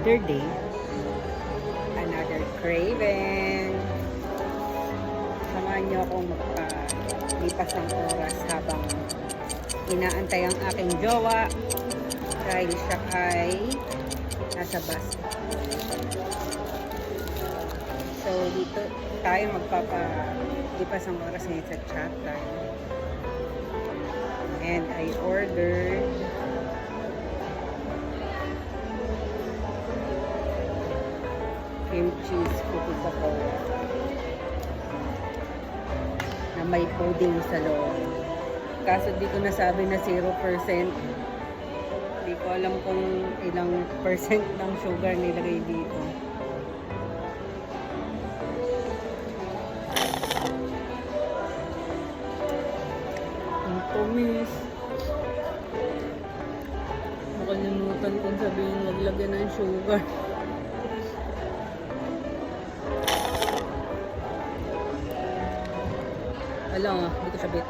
another day, another craving. Samahan niyo akong magpalipas ng oras habang inaantay ang aking jowa dahil siya ay nasa bus. So dito tayo magpapalipas ng oras ngayon sa chat time. And I ordered cream cheese cookies ako na may pudding sa loob. Kaso di ko nasabi na 0%. Di ko alam kung ilang percent ng sugar nilagay dito. Ang tumis. Makalimutan kong sabihin huwag lagyan ng sugar. Wala nga, hindi ko siya bit.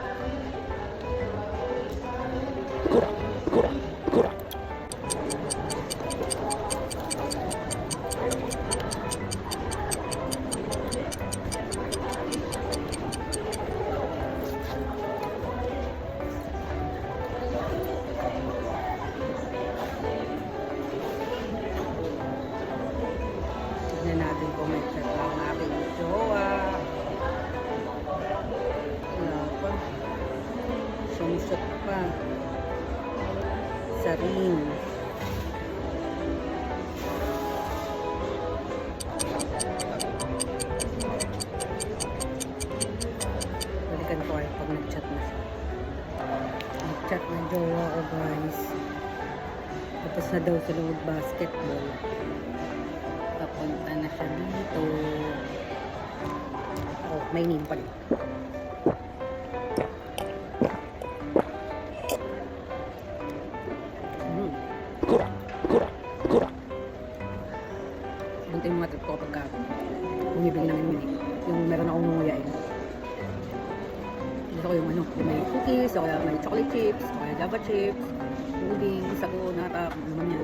Tignan natin kung may chat lang aking jowa. Sumusot pa sa ring. Balikan ko ay pag nag-chat na siya. Nag-chat na jowa ko guys. Tapos na daw sila mag-basketball. Papunta na siya dito. Oh, may name pa rin. Bunta yung mga trip ko pagka bumibili ng mini. Yung meron akong nunguyain. Gusto ko yung ano, yung may cookies, o kaya may chocolate chips, o kaya java chips, pudding, sago, nata, naman yan.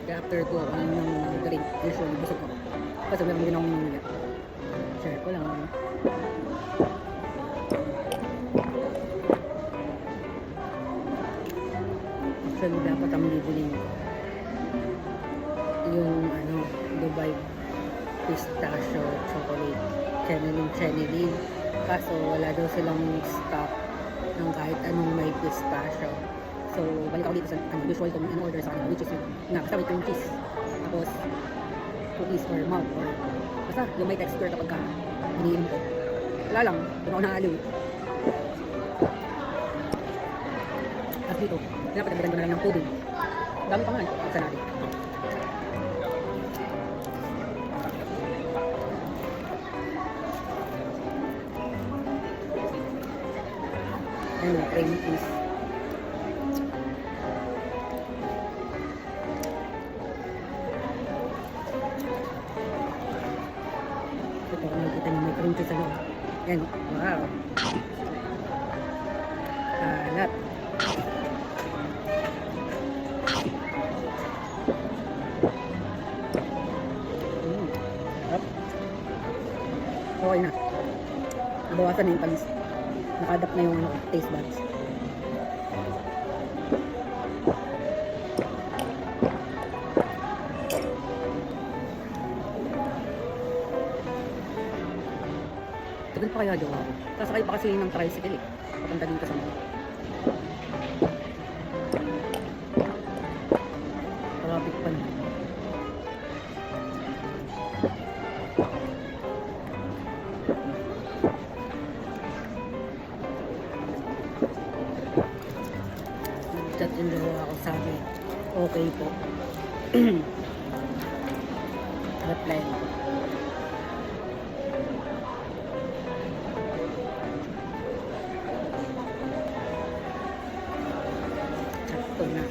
Kaya after ko, ano yung drink, usually busog ko. Kasi meron din akong nunguya. Share ko lang. Actually, dapat ang bibiling yung ano, Dubai pistachio chocolate Cheneline. Kaso wala daw silang stock ng kahit anong may pistachio. So, balik ako dito sa usual kong in-order sa kanila, which is yung basta may cream cheese. Tapos, cookies or mouth or basta yung may texture kapag iniinom ko. Wala lang, kung ako naaliw. At dito, pinapatagdagan ko na lang ng pudding. Dami pa nga, isa natin. Ano, cream cheese. Ito, nakikita niyo may cream cheese ano. Yan, wow. Alat. Okay na. Nabawasan na yung tamis. Naka-adapt na yung taste buds. Tagal pa kaya jowa ko. Sasakay pa kasi ng tricycle eh. Papunta dito sa mga. Traffic pa na. Nag-chat yung jowa ko, sabi okay po. Reply mo. Sakto na.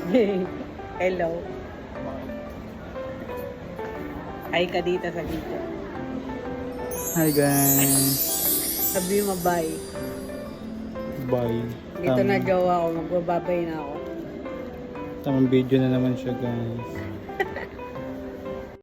Hello. Hi ka dito sa video. Hi guys. Sabi mo bye. Bye. Dito na jowa ko. Magbababay na ako. Tamang video na naman siya guys.